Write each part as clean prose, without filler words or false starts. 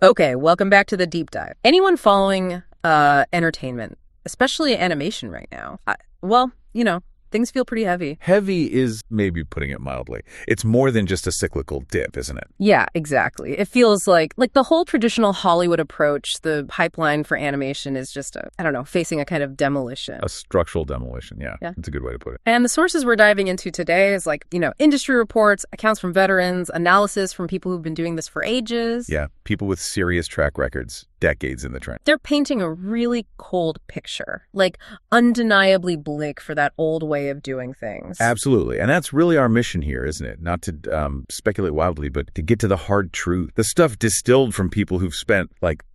Okay, welcome back to the deep dive. Anyone following entertainment, especially animation right now, things feel pretty heavy. Heavy is maybe putting it mildly. It's more than just a cyclical dip, isn't it? Yeah, exactly. It feels like the whole traditional Hollywood approach, the pipeline for animation is just facing a kind of demolition. A structural demolition, yeah. That's a good way to put it. And the sources we're diving into today is industry reports, accounts from veterans, analysis from people who've been doing this for ages. Yeah, people with serious track records, decades in the trend. They're painting a really cold picture, undeniably bleak for that old way of doing things. Absolutely. And that's really our mission here, isn't it? Not to speculate wildly, but to get to the hard truth. The stuff distilled from people who've spent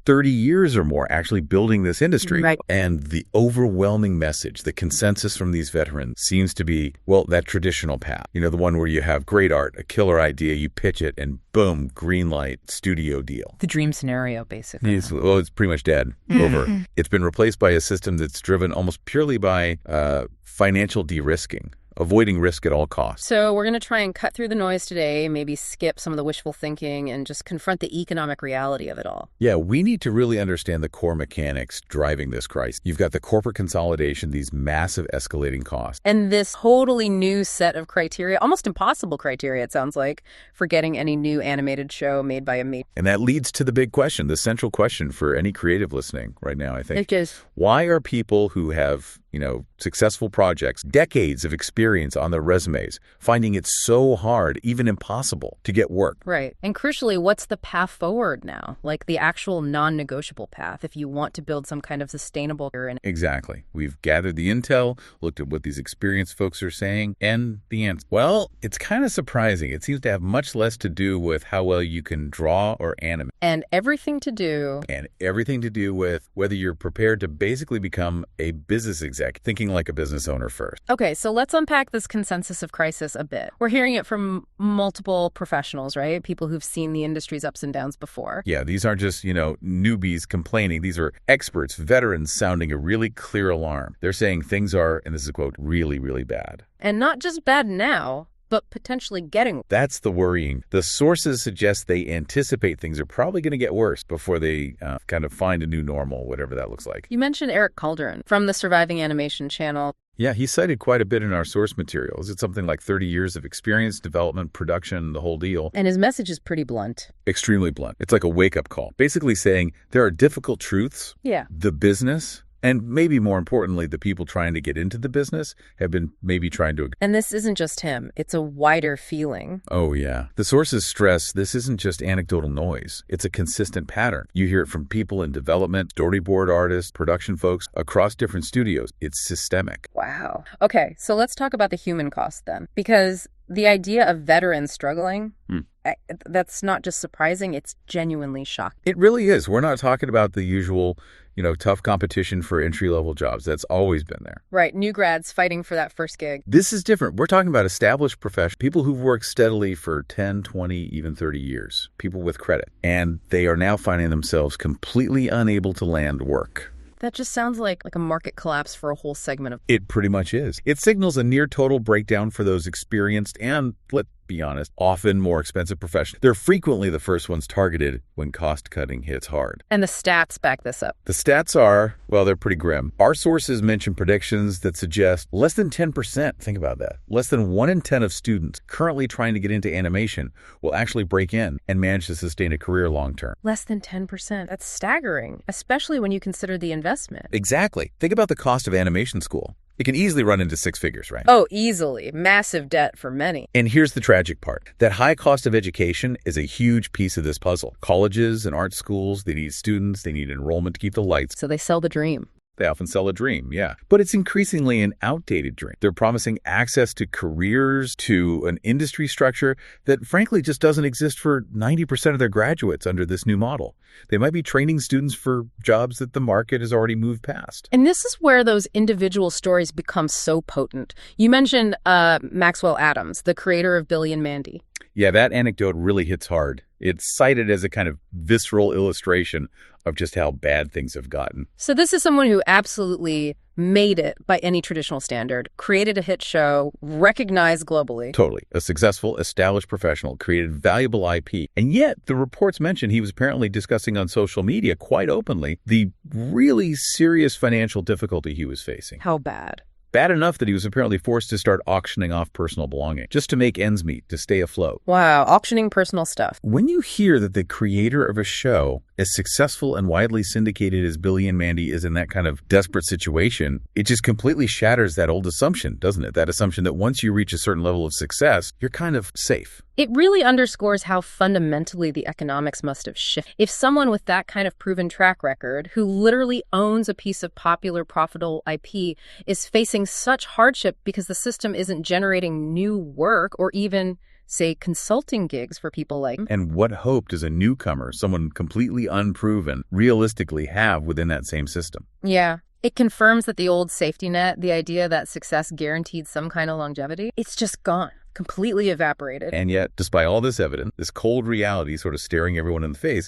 30 years or more actually building this industry. Right. And the overwhelming message, the consensus from these veterans seems to be, that traditional path. The one where you have great art, a killer idea, you pitch it, and boom, green light, studio deal. The dream scenario, basically. It's pretty much dead. Over. It's been replaced by a system that's driven almost purely by financial de-risking, avoiding risk at all costs. So we're going to try and cut through the noise today, maybe skip some of the wishful thinking and just confront the economic reality of it all. Yeah, we need to really understand the core mechanics driving this crisis. You've got the corporate consolidation, these massive escalating costs. And this totally new set of criteria, almost impossible criteria, it sounds like, for getting any new animated show made by a major. And that leads to the big question, the central question for any creative listening right now, I think. It is. Why are people who have successful projects, decades of experience on their resumes, finding it so hard, even impossible, to get work? Right. And crucially, what's the path forward now? The actual non-negotiable path if you want to build some kind of sustainable... Exactly. We've gathered the intel, looked at what these experienced folks are saying, and the answer. Well, it's kind of surprising. It seems to have much less to do with how well you can draw or animate. And everything to do with whether you're prepared to basically become a business exec, thinking like a business owner first. Okay, so let's unpack this consensus of crisis a bit. We're hearing it from multiple professionals, right? People who've seen the industry's ups and downs before. Yeah, these aren't just, newbies complaining. These are experts, veterans sounding a really clear alarm. They're saying things are, and this is a quote, really, really bad. And not just bad now, but potentially getting... That's the worrying. The sources suggest they anticipate things are probably going to get worse before they kind of find a new normal, whatever that looks like. You mentioned Eric Calderon from the Surviving Animation channel. Yeah, he cited quite a bit in our source materials. It's something like 30 years of experience, development, production, the whole deal. And his message is pretty blunt. Extremely blunt. It's like a wake-up call. Basically saying there are difficult truths. Yeah. The business... and maybe more importantly, the people trying to get into the business have been maybe trying to... And this isn't just him. It's a wider feeling. Oh, yeah. The sources stress this isn't just anecdotal noise. It's a consistent pattern. You hear it from people in development, storyboard artists, production folks across different studios. It's systemic. Wow. Okay, so let's talk about the human cost then. Because the idea of veterans struggling... that's not just surprising, it's genuinely shocking. It really is. We're not talking about the usual, tough competition for entry-level jobs. That's always been there. Right. New grads fighting for that first gig. This is different. We're talking about established professionals, people who've worked steadily for 10, 20, even 30 years, people with credit. And they are now finding themselves completely unable to land work. That just sounds like a market collapse for a whole segment of... It pretty much is. It signals a near total breakdown for those experienced and, let's be honest, often more expensive professionals. They're frequently the first ones targeted when cost cutting hits hard. And the stats back this up. The stats are, they're pretty grim. Our sources mention predictions that suggest less than 10%, think about that, less than 1 in 10 of students currently trying to get into animation will actually break in and manage to sustain a career long term. Less than 10%. That's staggering, especially when you consider the investment. Exactly. Think about the cost of animation school. It can easily run into 6 figures, right? Oh, easily. Massive debt for many. And here's the tragic part. That high cost of education is a huge piece of this puzzle. Colleges and art schools, they need students, they need enrollment to keep the lights. So they sell the dream. They often sell a dream, yeah. But it's increasingly an outdated dream. They're promising access to careers, to an industry structure that frankly just doesn't exist for 90% of their graduates under this new model. They might be training students for jobs that the market has already moved past. And this is where those individual stories become so potent. You mentioned Maxwell Adams, the creator of Billy and Mandy. Yeah, that anecdote really hits hard. It's cited as a kind of visceral illustration of just how bad things have gotten. So this is someone who absolutely made it by any traditional standard, created a hit show, recognized globally. Totally. A successful, established professional, created valuable IP. And yet, the reports mention he was apparently discussing on social media quite openly the really serious financial difficulty he was facing. How bad? Bad enough that he was apparently forced to start auctioning off personal belongings just to make ends meet, to stay afloat. Wow, auctioning personal stuff. When you hear that the creator of a show, as successful and widely syndicated as Billy and Mandy is in that kind of desperate situation, it just completely shatters that old assumption, doesn't it? That assumption that once you reach a certain level of success, you're kind of safe. It really underscores how fundamentally the economics must have shifted. If someone with that kind of proven track record, who literally owns a piece of popular, profitable IP, is facing such hardship because the system isn't generating new work or even, say, consulting gigs for people like him. And what hope does a newcomer, someone completely unproven, realistically have within that same system? Yeah. It confirms that the old safety net, the idea that success guaranteed some kind of longevity, it's just gone. Completely evaporated. And yet, despite all this evidence, this cold reality sort of staring everyone in the face,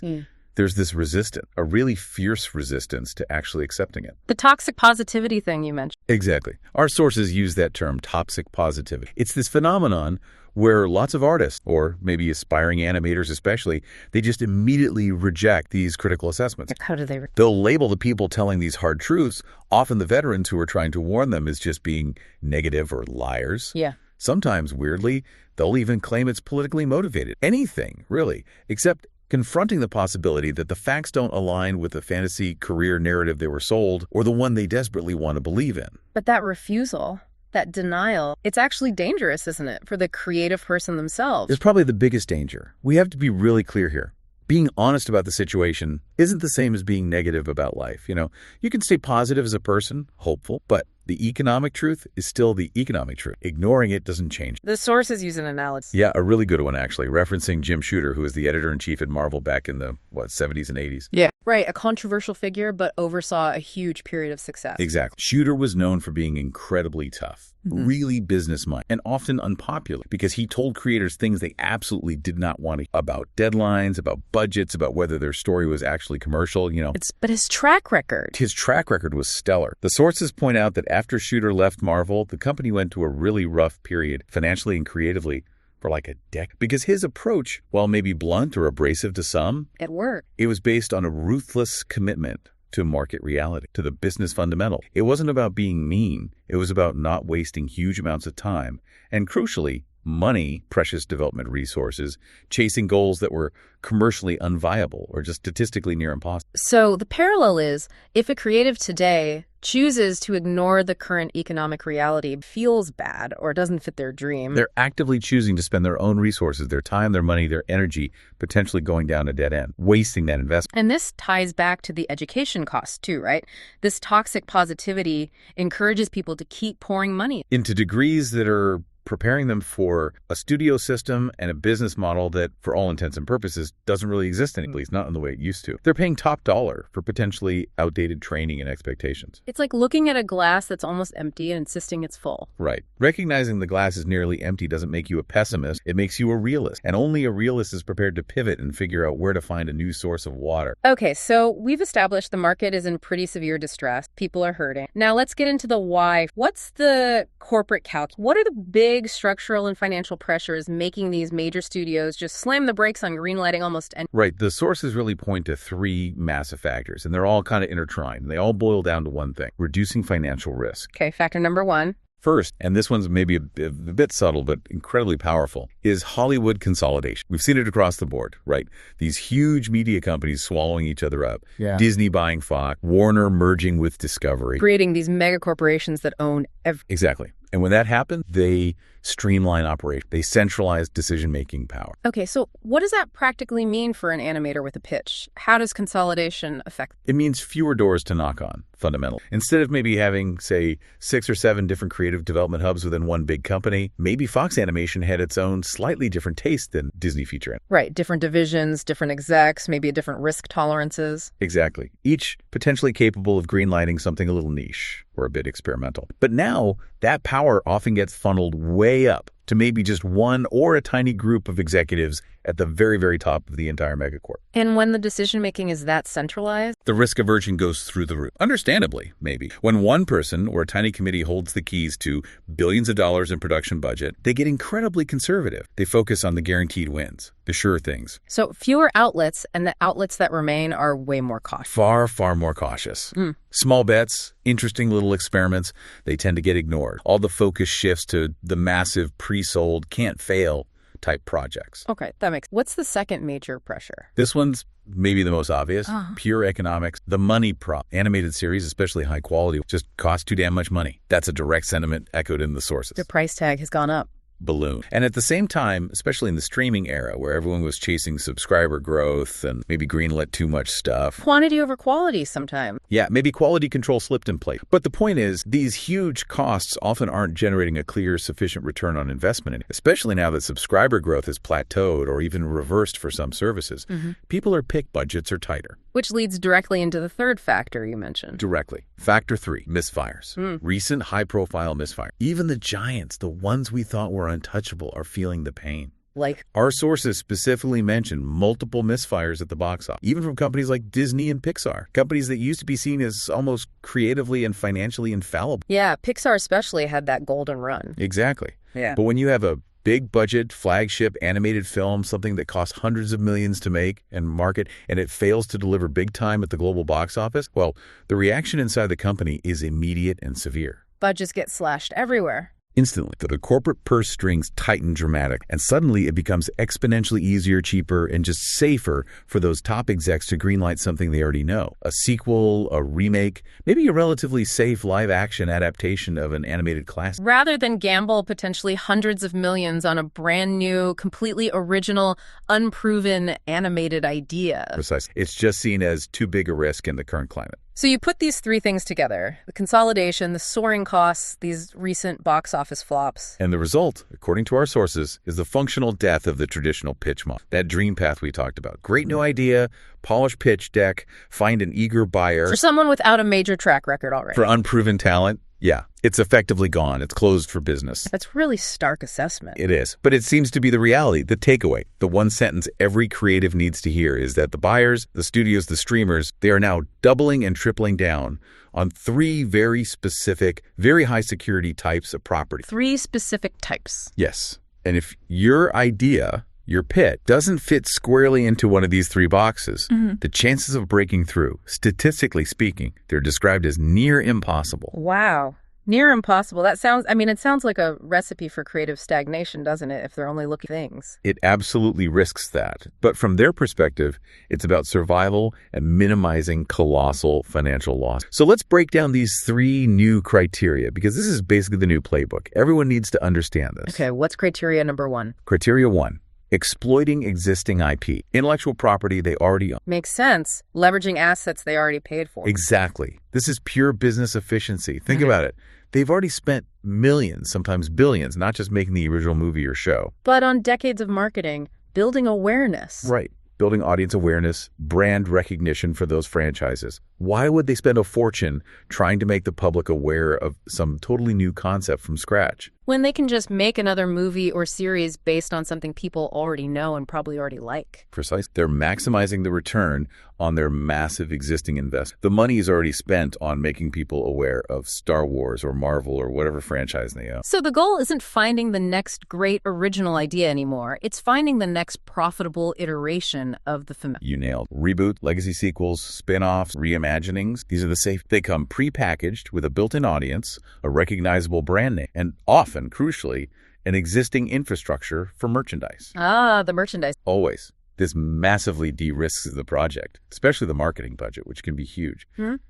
there's this resistance, a really fierce resistance to actually accepting it. The toxic positivity thing you mentioned. Exactly. Our sources use that term, toxic positivity. It's this phenomenon where lots of artists, or maybe aspiring animators especially, they just immediately reject these critical assessments. How do they? They'll label the people telling these hard truths, often the veterans who are trying to warn them, as just being negative or liars. Yeah. Sometimes, weirdly, they'll even claim it's politically motivated. Anything, really, except confronting the possibility that the facts don't align with the fantasy career narrative they were sold or the one they desperately want to believe in. But that refusal, that denial, it's actually dangerous, isn't it, for the creative person themselves? It's probably the biggest danger. We have to be really clear here. Being honest about the situation isn't the same as being negative about life. You know, you can stay positive as a person, hopeful, but the economic truth is still the economic truth. Ignoring it doesn't change. The sources use an analogy. Yeah, a really good one, actually, referencing Jim Shooter, who was the editor-in-chief at Marvel back in the, 70s and 80s. Yeah. Right, a controversial figure, but oversaw a huge period of success. Exactly. Shooter was known for being incredibly tough, really business-minded, and often unpopular because he told creators things they absolutely did not want to, about deadlines, about budgets, about whether their story was actually commercial, you know. But his track record. His track record was stellar. The sources point out that after Shooter left Marvel, the company went to a really rough period, financially and creatively, for like a decade. Because his approach, while maybe blunt or abrasive to some, It worked. it was based on a ruthless commitment to market reality, to the business fundamental. It wasn't about being mean. It was about not wasting huge amounts of time and, crucially, money, precious development resources, chasing goals that were commercially unviable or just statistically near impossible. So the parallel is, if a creative today chooses to ignore the current economic reality, feels bad, or doesn't fit their dream, They're actively choosing to spend their own resources, their time, their money, their energy, potentially going down a dead end, wasting that investment. and this ties back to the education costs too, right? This toxic positivity encourages people to keep pouring money Into degrees that are preparing them for a studio system and a business model that, for all intents and purposes, doesn't really exist anymore, at least not in the way it used to. They're paying top dollar for potentially outdated training and expectations. It's like looking at a glass that's almost empty and insisting it's full. Right. Recognizing the glass is nearly empty doesn't make you a pessimist. It makes you a realist. And only a realist is prepared to pivot and figure out where to find a new source of water. Okay, so we've established the market is in pretty severe distress. People are hurting. Now let's get into the why. What's the corporate calculus? What are the big structural and financial pressures making these major studios just slam the brakes on greenlighting almost any? Right. The sources really point to three massive factors, and they're all kind of intertwined. They all boil down to one thing: reducing financial risk. Okay, factor number one. First, and this one's maybe a bit subtle but incredibly powerful, is Hollywood consolidation. We've seen it across the board, right? These huge media companies swallowing each other up. Yeah. Disney buying Fox, Warner merging with Discovery. Creating these mega corporations that own everything. Exactly. And when that happened, they streamline operation. They centralize decision-making power. Okay, so what does that practically mean for an animator with a pitch? How does consolidation affect? It means fewer doors to knock on, fundamentally. Instead of maybe having, say, 6 or 7 different creative development hubs within one big company, maybe Fox Animation had its own slightly different taste than Disney Feature. Right, different divisions, different execs, maybe a different risk tolerances. Exactly. Each potentially capable of greenlighting something a little niche or a bit experimental. But now, that power often gets funneled way up to maybe just one or a tiny group of executives at the very, very top of the entire megacorp. And when the decision-making is that centralized? The risk aversion goes through the roof. Understandably, maybe. When one person or a tiny committee holds the keys to billions of dollars in production budget, they get incredibly conservative. They focus on the guaranteed wins, the sure things. So fewer outlets, and the outlets that remain are way more cautious. Far, far more cautious. Small bets, interesting little experiments, they tend to get ignored. All the focus shifts to the massive pre-sold, can't-fail type projects. Okay, that makes. What's the second major pressure? This one's maybe the most obvious. Pure economics. The money prop. Animated series, especially high quality, just cost too damn much money. That's a direct sentiment echoed in the sources. The price tag has gone up. Balloon. And at the same time, especially in the streaming era where everyone was chasing subscriber growth and maybe greenlit too much stuff. Quantity over quality sometimes. Yeah, maybe quality control slipped in place. But the point is, these huge costs often aren't generating a clear, sufficient return on investment, especially now that subscriber growth has plateaued or even reversed for some services. People are picked, budgets are tighter. Which leads directly into the third factor you mentioned. Directly. Factor 3, misfires. Recent high-profile misfire. Even the giants, the ones we thought were untouchable, are feeling the pain. Like? Our sources specifically mentioned multiple misfires at the box office, even from companies like Disney and Pixar, companies that used to be seen as almost creatively and financially infallible. Yeah, Pixar especially had that golden run. Exactly. Yeah. But when you have a big budget, flagship animated film, something that costs hundreds of millions to make and market, and it fails to deliver big time at the global box office, well, the reaction inside the company is immediate and severe. Budgets get slashed everywhere. Instantly, the corporate purse strings tighten dramatic, and suddenly it becomes exponentially easier, cheaper, and just safer for those top execs to greenlight something they already know. A sequel, a remake, maybe a relatively safe live-action adaptation of an animated classic. Rather than gamble potentially hundreds of millions on a brand new, completely original, unproven animated idea. Precisely. It's just seen as too big a risk in the current climate. So you put these three things together, the consolidation, the soaring costs, these recent box office flops. And the result, according to our sources, is the functional death of the traditional pitch model. That dream path we talked about. Great new idea, polish pitch deck, find an eager buyer. For someone without a major track record already. For unproven talent, yeah, it's effectively gone. It's closed for business. That's really stark assessment. It is. But it seems to be the reality, the takeaway. The one sentence every creative needs to hear is that the buyers, the studios, the streamers, they are now doubling and tripling down on three very specific, very high security types of property. Three specific types. Yes. And if your idea, your pit, doesn't fit squarely into one of these three boxes, the chances of breaking through, statistically speaking, they're described as near impossible. Wow. Near impossible. It sounds like a recipe for creative stagnation, doesn't it, if they're only looking at things? It absolutely risks that. But from their perspective, it's about survival and minimizing colossal financial loss. So let's break down these three new criteria, because this is basically the new playbook. Everyone needs to understand this. Okay, what's criteria number one? Criteria 1. Exploiting existing IP, intellectual property they already own. Makes sense. Leveraging assets they already paid for. Exactly. This is pure business efficiency. Think about it. They've already spent millions, sometimes billions, not just making the original movie or show. But on decades of marketing, building awareness. Right. Building audience awareness, brand recognition for those franchises. Why would they spend a fortune trying to make the public aware of some totally new concept from scratch? When they can just make another movie or series based on something people already know and probably already like. Precisely. They're maximizing the return on their massive existing investment. The money is already spent on making people aware of Star Wars or Marvel or whatever franchise they own. So the goal isn't finding the next great original idea anymore. It's finding the next profitable iteration of the familiar. You nailed. Reboot, legacy sequels, spin-offs, reimaginings. These are the safe. They come pre-packaged with a built-in audience, a recognizable brand name, and often, crucially, an existing infrastructure for merchandise. Ah, the merchandise. Always. This massively de-risks the project, especially the marketing budget, which can be huge.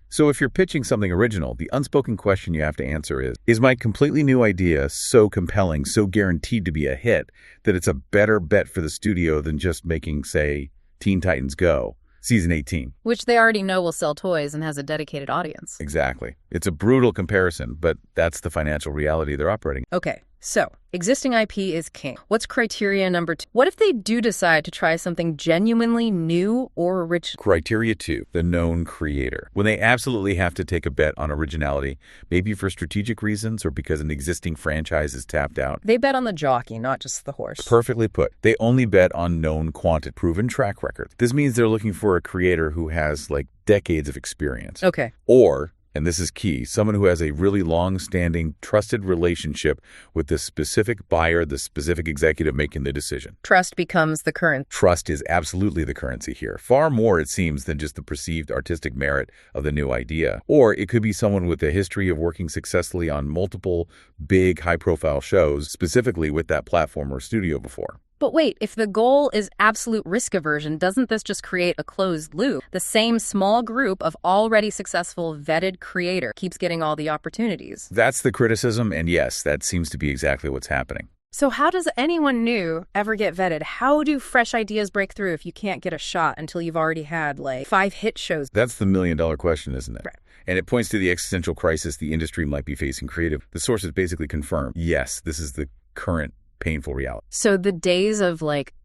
So if you're pitching something original, the unspoken question you have to answer is my completely new idea so compelling, so guaranteed to be a hit, that it's a better bet for the studio than just making, say, Teen Titans Go, Season 18. Which they already know will sell toys and has a dedicated audience. Exactly. It's a brutal comparison, but that's the financial reality they're operating. Okay, So, existing IP is king. What's criteria number 2? What if they do decide to try something genuinely new or original? Criteria 2, the known creator. When they absolutely have to take a bet on originality, maybe for strategic reasons or because an existing franchise is tapped out. They bet on the jockey, not just the horse. Perfectly put. They only bet on known quantity, proven track record. This means they're looking for a creator who has decades of experience. Okay. Or, and this is key, someone who has a really long-standing, trusted relationship with the specific buyer, the specific executive making the decision. Trust becomes the currency. Trust is absolutely the currency here. Far more, it seems, than just the perceived artistic merit of the new idea. Or it could be someone with a history of working successfully on multiple big, high-profile shows, specifically with that platform or studio before. But wait, if the goal is absolute risk aversion, doesn't this just create a closed loop? The same small group of already successful vetted creator keeps getting all the opportunities. That's the criticism, and yes, that seems to be exactly what's happening. So how does anyone new ever get vetted? How do fresh ideas break through if you can't get a shot until you've already had 5 hit shows? That's the million-dollar question, isn't it? Right. And it points to the existential crisis the industry might be facing creative. The sources basically confirm, yes, this is the current painful reality. So the days of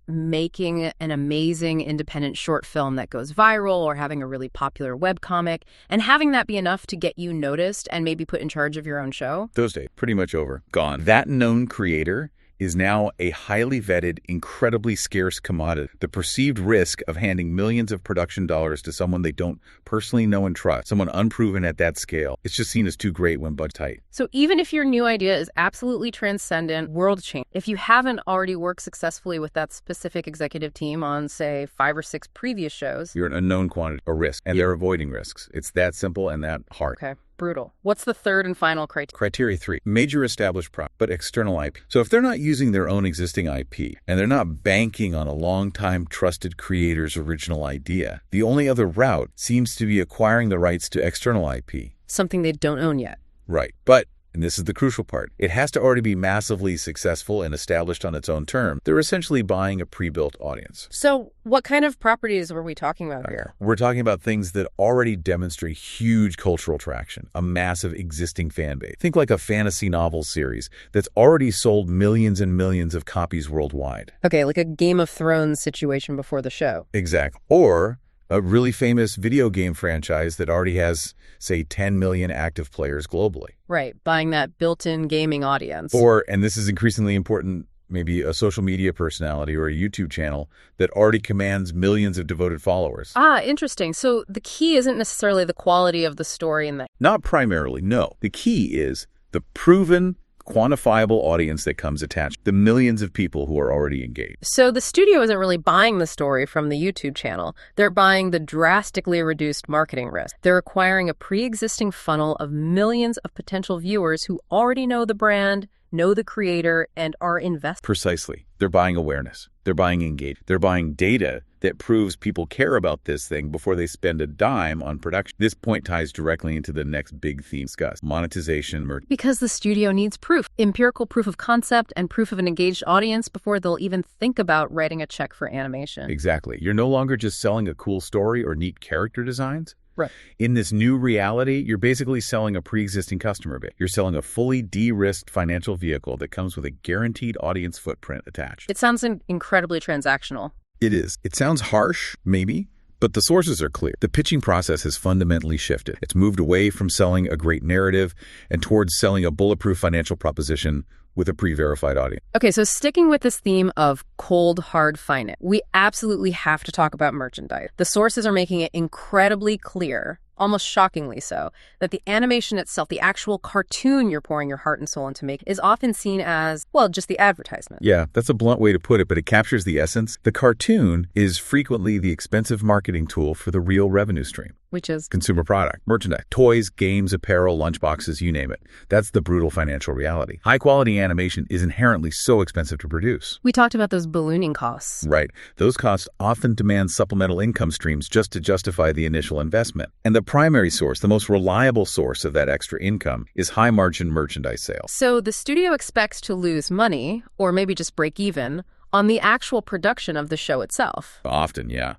making an amazing independent short film that goes viral or having a really popular webcomic and having that be enough to get you noticed and maybe put in charge of your own show? Those days, pretty much over. Gone. That known creator is now a highly vetted, incredibly scarce commodity. The perceived risk of handing millions of production dollars to someone they don't personally know and trust, someone unproven at that scale, it's just seen as too great when budget tight. So even if your new idea is absolutely transcendent, world-changing, if you haven't already worked successfully with that specific executive team on, say, 5 or 6 previous shows, you're an unknown quantity, a risk, and they're avoiding risks. It's that simple and that hard. Okay. Brutal. What's the third and final criteria? Criteria 3, major established product, but external IP. So if they're not using their own existing IP and they're not banking on a long-time trusted creator's original idea, the only other route seems to be acquiring the rights to external IP. Something they don't own yet. Right. But, and this is the crucial part, it has to already be massively successful and established on its own terms. They're essentially buying a pre-built audience. So what kind of properties were we talking about here? We're talking about things that already demonstrate huge cultural traction, a massive existing fan base. Think like a fantasy novel series that's already sold millions and millions of copies worldwide. Okay, like a Game of Thrones situation before the show. Exactly. Or a really famous video game franchise that already has, say, 10 million active players globally. Right, buying that built-in gaming audience. Or, and this is increasingly important, maybe a social media personality or a YouTube channel that already commands millions of devoted followers. Ah, interesting. So the key isn't necessarily the quality of the story and the... Not primarily, no. The key is the proven, quantifiable audience that comes attached, the millions of people who are already engaged. So the studio isn't really buying the story from the YouTube channel. They're buying the drastically reduced marketing risk. They're acquiring a pre-existing funnel of millions of potential viewers who already know the brand, know the creator, and are invested. Precisely. They're buying awareness. They're buying engagement. They're buying data that proves people care about this thing before they spend a dime on production. This point ties directly into the next big theme discussed, monetization. Because the studio needs proof, empirical proof of concept and proof of an engaged audience before they'll even think about writing a check for animation. Exactly. You're no longer just selling a cool story or neat character designs. Right. In this new reality, you're basically selling a pre-existing customer base. You're selling a fully de-risked financial vehicle that comes with a guaranteed audience footprint attached. It sounds incredibly transactional. It is. It sounds harsh, maybe, but the sources are clear. The pitching process has fundamentally shifted. It's moved away from selling a great narrative and towards selling a bulletproof financial proposition with a pre-verified audience. Okay, so sticking with this theme of cold, hard finance, we absolutely have to talk about merchandise. The sources are making it incredibly clear, almost shockingly so, that the animation itself, the actual cartoon you're pouring your heart and soul into make, is often seen as, well, just the advertisement. Yeah, that's a blunt way to put it, but it captures the essence. The cartoon is frequently the expensive marketing tool for the real revenue stream. Which is? Consumer product, merchandise, toys, games, apparel, lunchboxes, you name it. That's the brutal financial reality. High-quality animation is inherently so expensive to produce. We talked about those ballooning costs. Right. Those costs often demand supplemental income streams just to justify the initial investment. And the primary source, the most reliable source of that extra income, is high-margin merchandise sales. So the studio expects to lose money, or maybe just break even, on the actual production of the show itself. Often, yeah.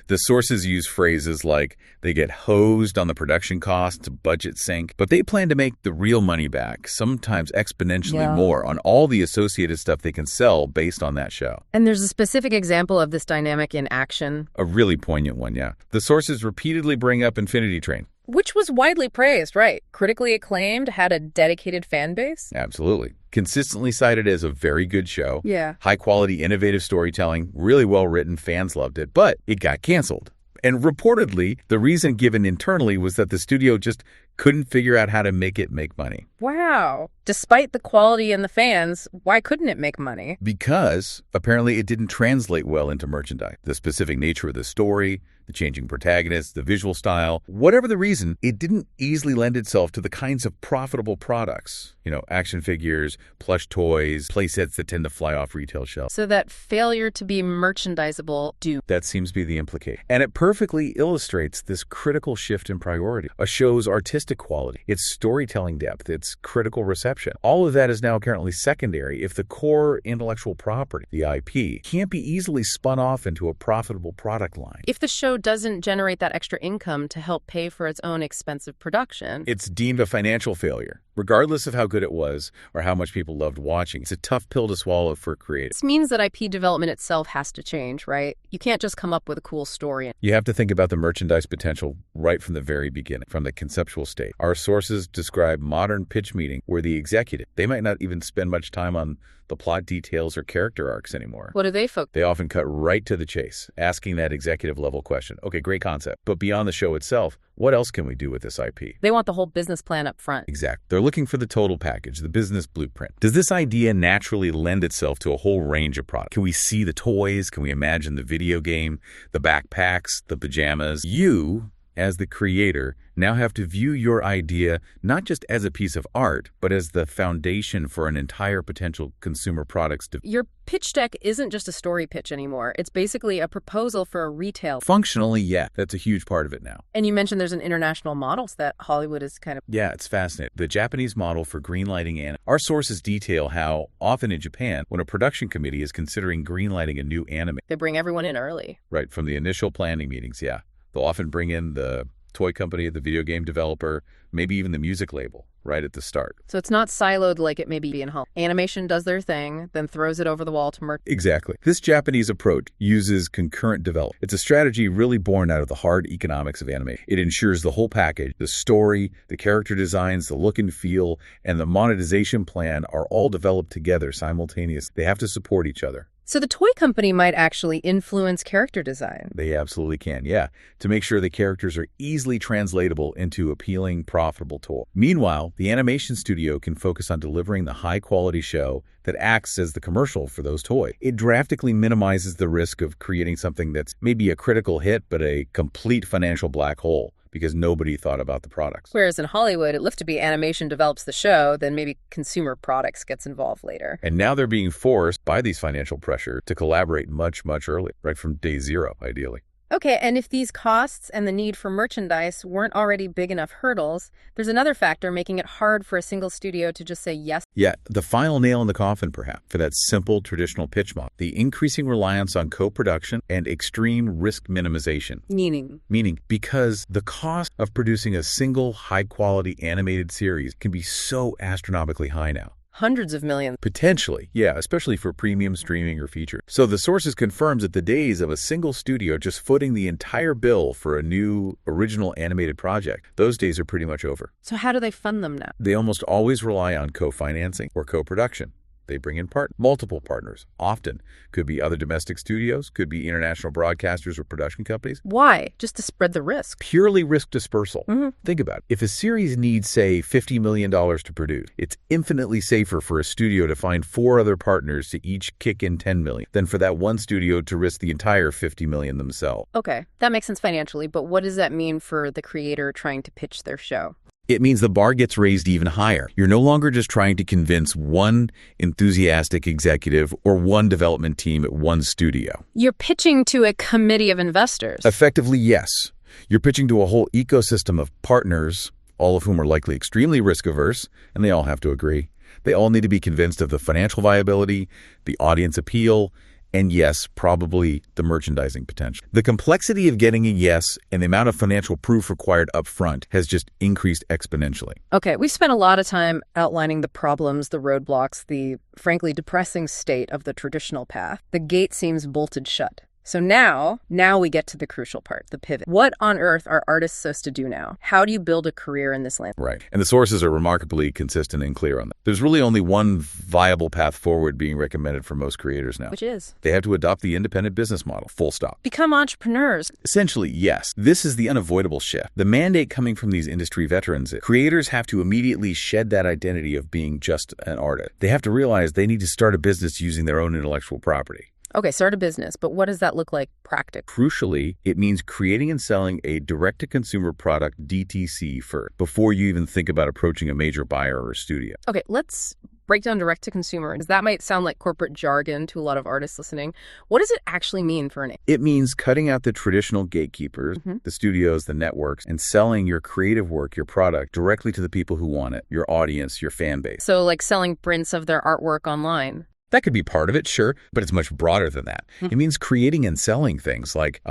The sources use phrases like they get hosed on the production costs, budget sink, but they plan to make the real money back, sometimes exponentially more, on all the associated stuff they can sell based on that show. And there's a specific example of this dynamic in action. A really poignant one, yeah. The sources repeatedly bring up Infinity Train. Which was widely praised, right? Critically acclaimed, had a dedicated fan base. Absolutely. Consistently cited as a very good show. Yeah. High quality, innovative storytelling, really well written, fans loved it, but it got canceled. And reportedly, the reason given internally was that the studio just couldn't figure out how to make it make money. Wow. Despite the quality and the fans, why couldn't it make money? Because apparently it didn't translate well into merchandise. The specific nature of the story, the changing protagonists, the visual style, whatever the reason, it didn't easily lend itself to the kinds of profitable products. Action figures, plush toys, play sets that tend to fly off retail shelves. So that failure to be merchandisable That seems to be the implication. And it perfectly illustrates this critical shift in priority. A show's artistic quality, its storytelling depth, its critical reception. All of that is now currently secondary if the core intellectual property, the IP, can't be easily spun off into a profitable product line. If the show doesn't generate that extra income to help pay for its own expensive production, it's deemed a financial failure. Regardless of how good it was or how much people loved watching, it's a tough pill to swallow for creators. This means that IP development itself has to change, right? You can't just come up with a cool story. You have to think about the merchandise potential right from the very beginning, from the conceptual state. Our sources describe modern pitch meeting where the executive, they might not even spend much time on the plot details or character arcs anymore. What do they focus? They often cut right to the chase, asking that executive level question. Okay, great concept. But beyond the show itself, what else can we do with this IP? They want the whole business plan up front. Exactly. They're looking for the total package, the business blueprint. Does this idea naturally lend itself to a whole range of products? Can we see the toys? Can we imagine the video game, the backpacks, the pajamas? You, as the creator, now have to view your idea not just as a piece of art, but as the foundation for an entire potential consumer products. Your pitch deck isn't just a story pitch anymore. It's basically a proposal for a retail. Functionally, yeah, that's a huge part of it now. And you mentioned there's an international model that Hollywood is kind of... Yeah, it's fascinating. The Japanese model for greenlighting anime. Our sources detail how often in Japan, when a production committee is considering greenlighting a new anime, they bring everyone in early. Right, from the initial planning meetings, yeah. They'll often bring in the toy company, the video game developer, maybe even the music label right at the start. So it's not siloed like it may be in Hollywood. Animation does their thing, then throws it over the wall to merch. Exactly. This Japanese approach uses concurrent development. It's a strategy really born out of the hard economics of anime. It ensures the whole package, the story, the character designs, the look and feel, and the monetization plan are all developed together simultaneously. They have to support each other. So the toy company might actually influence character design. They absolutely can, yeah, to make sure the characters are easily translatable into appealing, profitable toys. Meanwhile, the animation studio can focus on delivering the high-quality show that acts as the commercial for those toys. It drastically minimizes the risk of creating something that's maybe a critical hit but a complete financial black hole, because nobody thought about the products. Whereas in Hollywood, it looks to be animation develops the show, then maybe consumer products gets involved later. And now they're being forced by these financial pressure to collaborate much, much earlier, right from day zero, ideally. Okay, and if these costs and the need for merchandise weren't already big enough hurdles, there's another factor making it hard for a single studio to just say yes. Yeah, the final nail in the coffin, perhaps, for that simple traditional pitch model. The increasing reliance on co-production and extreme risk minimization. Meaning, because the cost of producing a single high-quality animated series can be so astronomically high now. Hundreds of millions. Potentially, yeah, especially for premium streaming or feature. So the sources confirms that the days of a single studio just footing the entire bill for a new original animated project, those days are pretty much over. So how do they fund them now? They almost always rely on co-financing or co-production. They bring in multiple partners. Often could be other domestic studios, could be international broadcasters or production companies. Why? Just to spread the risk. Purely risk dispersal. Mm-hmm. Think about it. If a series needs, say, $50 million to produce, it's infinitely safer for a studio to find 4 other partners to each kick in $10 million than for that one studio to risk the entire $50 million themselves. Okay, that makes sense financially, but what does that mean for the creator trying to pitch their show? It means the bar gets raised even higher. You're no longer just trying to convince one enthusiastic executive or one development team at one studio. You're pitching to a committee of investors. Effectively, yes. You're pitching to a whole ecosystem of partners, all of whom are likely extremely risk-averse, and they all have to agree. They all need to be convinced of the financial viability, the audience appeal, and yes, probably the merchandising potential. The complexity of getting a yes and the amount of financial proof required up front has just increased exponentially. Okay, we've spent a lot of time outlining the problems, the roadblocks, the frankly depressing state of the traditional path. The gate seems bolted shut. So now we get to the crucial part, the pivot. What on earth are artists supposed to do now? How do you build a career in this land? Right. And the sources are remarkably consistent and clear on that. There's really only one viable path forward being recommended for most creators now. Which is? They have to adopt the independent business model, full stop. Become entrepreneurs. Essentially, yes. This is the unavoidable shift. The mandate coming from these industry veterans is creators have to immediately shed that identity of being just an artist. They have to realize they need to start a business using their own intellectual property. Okay, start a business, but what does that look like practically? Crucially, it means creating and selling a direct-to-consumer product DTC first, before you even think about approaching a major buyer or studio. Okay, let's break down direct-to-consumer, because that might sound like corporate jargon to a lot of artists listening. What does it actually mean for an? It means cutting out the traditional gatekeepers, the studios, the networks, and selling your creative work, your product, directly to the people who want it, your audience, your fan base. So like selling prints of their artwork online. That could be part of it, sure, but it's much broader than that. It means creating and selling things like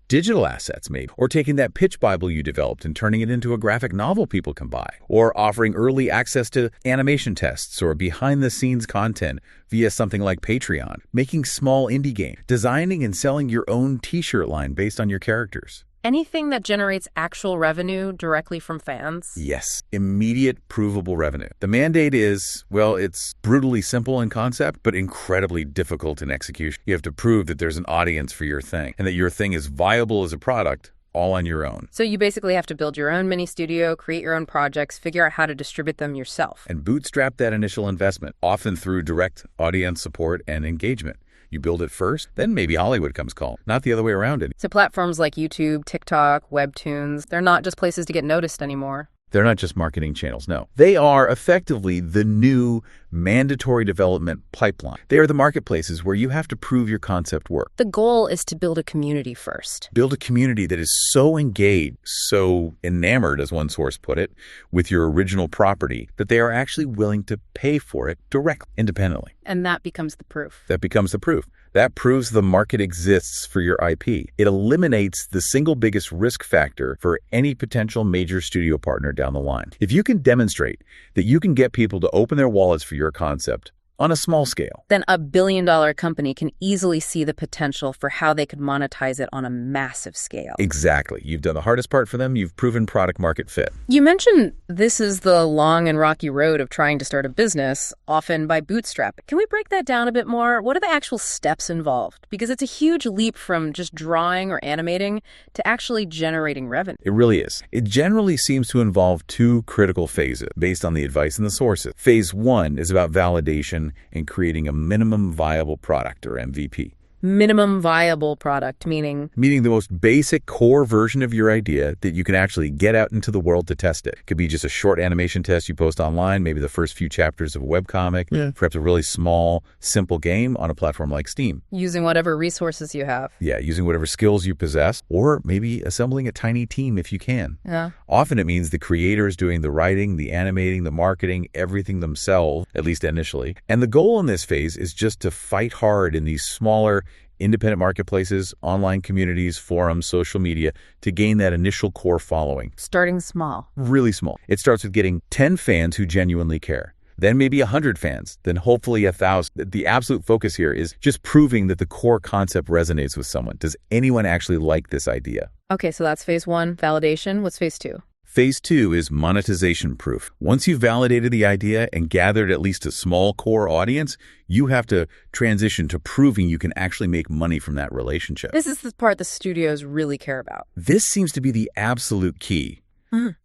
digital assets, maybe, or taking that pitch Bible you developed and turning it into a graphic novel people can buy, or offering early access to animation tests or behind-the-scenes content via something like Patreon, making small indie games, designing and selling your own t-shirt line based on your characters. Anything that generates actual revenue directly from fans? Yes. Immediate, provable revenue. The mandate is, well, it's brutally simple in concept, but incredibly difficult in execution. You have to prove that there's an audience for your thing and that your thing is viable as a product all on your own. So you basically have to build your own mini studio, create your own projects, figure out how to distribute them yourself. And bootstrap that initial investment, often through direct audience support and engagement. You build it first, then maybe Hollywood comes calling, not the other way around it. So platforms like YouTube, TikTok, Webtoons, they're not just places to get noticed anymore. They're not just marketing channels, no. They are effectively the new mandatory development pipeline. They are the marketplaces where you have to prove your concept work. The goal is to build a community first. Build a community that is so engaged, so enamored, as one source put it, with your original property that they are actually willing to pay for it directly, independently. And that becomes the proof. That becomes the proof. That proves the market exists for your IP. It eliminates the single biggest risk factor for any potential major studio partner down the line. If you can demonstrate that you can get people to open their wallets for your concept on a small scale, then a billion-dollar company can easily see the potential for how they could monetize it on a massive scale. Exactly. You've done the hardest part for them. You've proven product market fit. You mentioned this is the long and rocky road of trying to start a business, often by bootstrapping. Can we break that down a bit more? What are the actual steps involved? Because it's a huge leap from just drawing or animating to actually generating revenue. It really is. It generally seems to involve two critical phases based on the advice and the sources. Phase one is about validation and creating a minimum viable product, or MVP. Minimum viable product, meaning the most basic core version of your idea that you can actually get out into the world to test it. Could be just a short animation test you post online, maybe the first few chapters of a webcomic, perhaps a really small, simple game on a platform like Steam. Using whatever resources you have. Yeah, using whatever skills you possess, or maybe assembling a tiny team if you can. Yeah. Often it means the creators doing the writing, the animating, the marketing, everything themselves, at least initially. And the goal in this phase is just to fight hard in these smaller, independent marketplaces, online communities, forums, social media, to gain that initial core following. Starting small. Really small. It starts with getting 10 fans who genuinely care. Then maybe 100 fans, then hopefully 1,000. The absolute focus here is just proving that the core concept resonates with someone. Does anyone actually like this idea? Okay, so that's phase one, validation. What's phase two? Phase two is monetization proof. Once you've validated the idea and gathered at least a small core audience, you have to transition to proving you can actually make money from that relationship. This is the part the studios really care about. This seems to be the absolute key.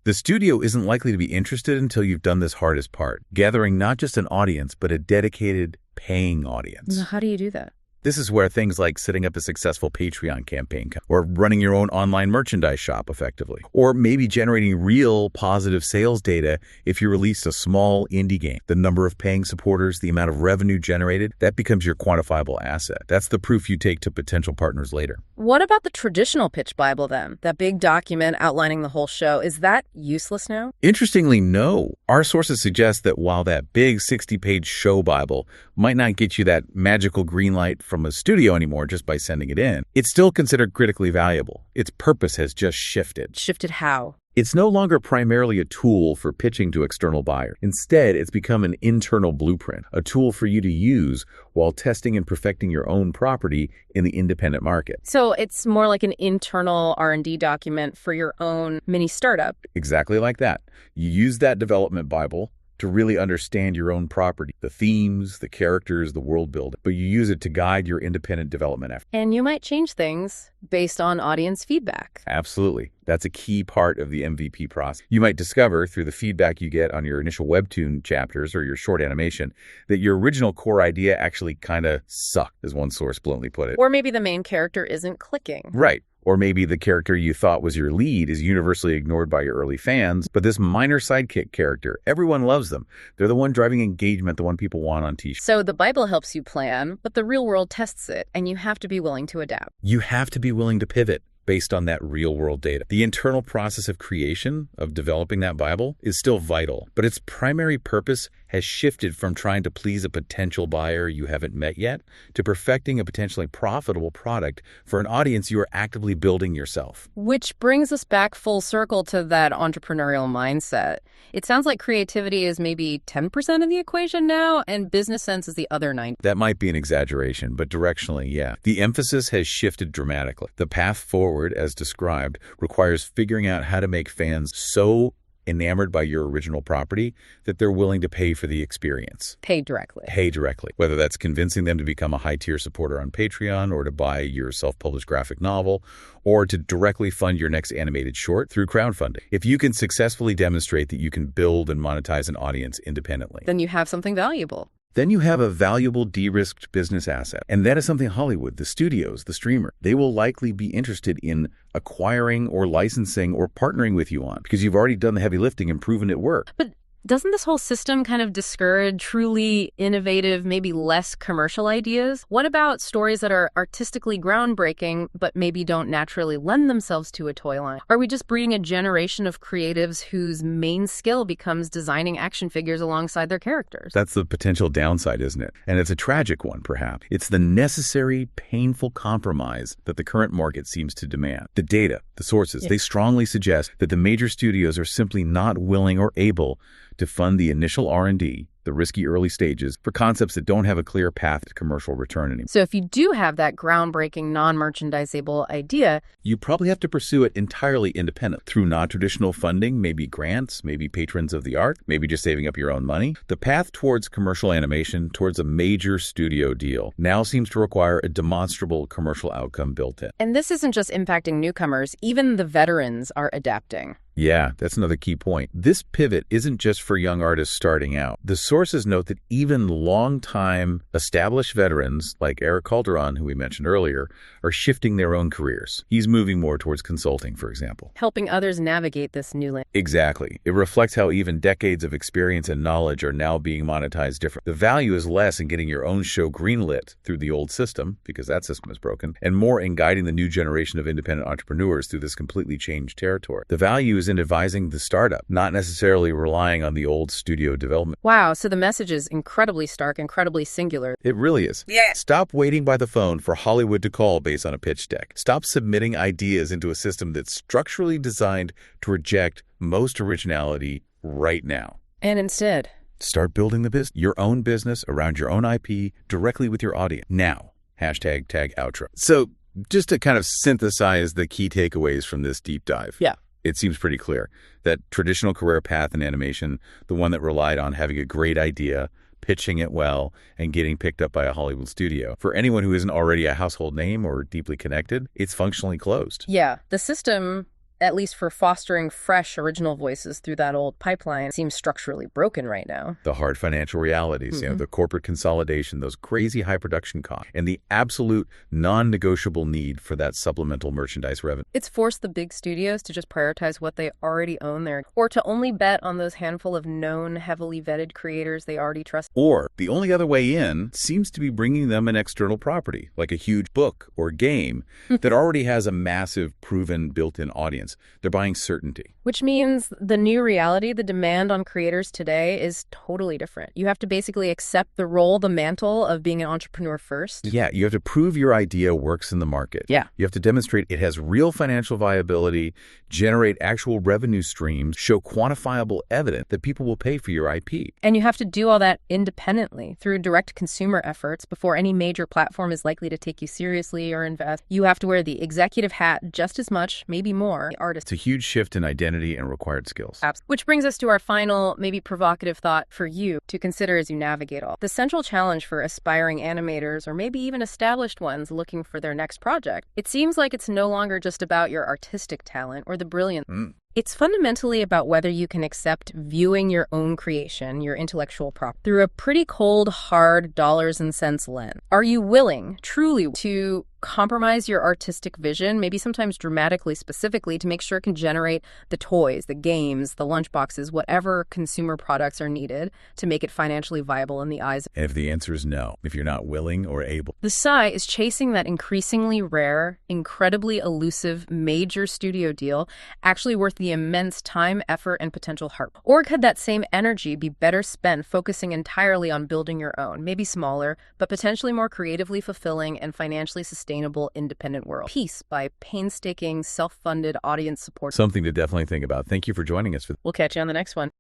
The studio isn't likely to be interested until you've done this hardest part, gathering not just an audience, but a dedicated paying audience. Now, how do you do that? This is where things like setting up a successful Patreon campaign come, or running your own online merchandise shop effectively, or maybe generating real positive sales data if you release a small indie game. The number of paying supporters, the amount of revenue generated, that becomes your quantifiable asset. That's the proof you take to potential partners later. What about the traditional pitch Bible then? That big document outlining the whole show, is that useless now? Interestingly, no. Our sources suggest that while that big 60-page show Bible might not get you that magical green light from a studio anymore just by sending it in. It's still considered critically valuable. Its purpose has just shifted. Shifted how? It's no longer primarily a tool for pitching to external buyers. Instead, it's become an internal blueprint, a tool for you to use while testing and perfecting your own property in the independent market. So it's more like an internal R&D document for your own mini startup. Exactly like that. You use that development Bible to really understand your own property, the themes, the characters, the world building, but you use it to guide your independent development effort. And you might change things based on audience feedback. Absolutely. That's a key part of the MVP process. You might discover through the feedback you get on your initial webtoon chapters or your short animation that your original core idea actually kind of sucked, as one source bluntly put it. Or maybe the main character isn't clicking. Right. Or maybe the character you thought was your lead is universally ignored by your early fans, but this minor sidekick character, everyone loves them. They're the one driving engagement, the one people want on t-shirts. So the Bible helps you plan, but the real world tests it, and you have to be willing to adapt. You have to be willing to pivot based on that real world data. The internal process of creation, of developing that Bible, is still vital, but its primary purpose has shifted from trying to please a potential buyer you haven't met yet to perfecting a potentially profitable product for an audience you are actively building yourself. Which brings us back full circle to that entrepreneurial mindset. It sounds like creativity is maybe 10% of the equation now, and business sense is the other 90%. That might be an exaggeration, but directionally, yeah. The emphasis has shifted dramatically. The path forward, as described, requires figuring out how to make fans so enamored by your original property that they're willing to pay for the experience. Pay directly. Pay directly. Whether that's convincing them to become a high-tier supporter on Patreon or to buy your self-published graphic novel or to directly fund your next animated short through crowdfunding. If you can successfully demonstrate that you can build and monetize an audience independently, then you have something valuable. Then you have a valuable de-risked business asset. And that is something Hollywood, the studios, the streamer, they will likely be interested in acquiring or licensing or partnering with you on because you've already done the heavy lifting and proven it works. But doesn't this whole system kind of discourage truly innovative, maybe less commercial ideas? What about stories that are artistically groundbreaking, but maybe don't naturally lend themselves to a toy line? Are we just breeding a generation of creatives whose main skill becomes designing action figures alongside their characters? That's the potential downside, isn't it? And it's a tragic one, perhaps. It's the necessary, painful compromise that the current market seems to demand. The data, the sources, they strongly suggest that the major studios are simply not willing or able to fund the initial R&D, the risky early stages, for concepts that don't have a clear path to commercial return anymore. So if you do have that groundbreaking, non-merchandisable idea, you probably have to pursue it entirely independent through non-traditional funding, maybe grants, maybe patrons of the art, maybe just saving up your own money. The path towards commercial animation, towards a major studio deal, now seems to require a demonstrable commercial outcome built in. And this isn't just impacting newcomers, even the veterans are adapting. Yeah, that's another key point. This pivot isn't just for young artists starting out. The sources note that even long-time established veterans like Eric Calderon, who we mentioned earlier, are shifting their own careers. He's moving more towards consulting, for example. Helping others navigate this new land. Exactly. It reflects how even decades of experience and knowledge are now being monetized differently. The value is less in getting your own show greenlit through the old system, because that system is broken, and more in guiding the new generation of independent entrepreneurs through this completely changed territory. The value is in advising the startup, not necessarily relying on the old studio development. Wow, so the message is incredibly stark, incredibly singular. It really is. Yeah. Stop waiting by the phone for Hollywood to call based on a pitch deck. Stop submitting ideas into a system that's structurally designed to reject most originality right now. And instead, start building the business, your own business around your own IP directly with your audience. Now, hashtag tag outro. So just to kind of synthesize the key takeaways from this deep dive. Yeah. It seems pretty clear that traditional career path in animation, the one that relied on having a great idea, pitching it well, and getting picked up by a Hollywood studio, for anyone who isn't already a household name or deeply connected, it's functionally closed. Yeah, the system, at least for fostering fresh original voices through that old pipeline, seems structurally broken right now. The hard financial realities, the corporate consolidation, those crazy high production costs, and the absolute non-negotiable need for that supplemental merchandise revenue. It's forced the big studios to just prioritize what they already own there, or to only bet on those handful of known, heavily vetted creators they already trust. Or the only other way in seems to be bringing them an external property, like a huge book or game that already has a massive, proven, built-in audience. means they're buying certainty. Which means the new reality, the demand on creators today is totally different. You have to basically accept the role, the mantle of being an entrepreneur first. Yeah, you have to prove your idea works in the market. Yeah. You have to demonstrate it has real financial viability, generate actual revenue streams, show quantifiable evidence that people will pay for your IP. And you have to do all that independently through direct consumer efforts before any major platform is likely to take you seriously or invest. You have to wear the executive hat just as much, maybe more, artist. It's a huge shift in identity and required skills. Which brings us to our final, maybe provocative thought for you to consider as you navigate all. The central challenge for aspiring animators, or maybe even established ones looking for their next project, it seems like it's no longer just about your artistic talent or the brilliance. It's fundamentally about whether you can accept viewing your own creation, your intellectual property, through a pretty cold, hard dollars and cents lens. Are you willing, truly, to compromise your artistic vision, maybe sometimes dramatically, specifically, to make sure it can generate the toys, the games, the lunchboxes, whatever consumer products are needed to make it financially viable in the eyes? And if the answer is no, if you're not willing or able. The sigh is chasing that increasingly rare, incredibly elusive major studio deal actually worth the immense time, effort, and potential heart? Or could that same energy be better spent focusing entirely on building your own, maybe smaller, but potentially more creatively fulfilling and financially sustainable independent world? Peace by painstaking, self-funded audience support. Something to definitely think about. Thank you for joining us. We'll catch you on the next one.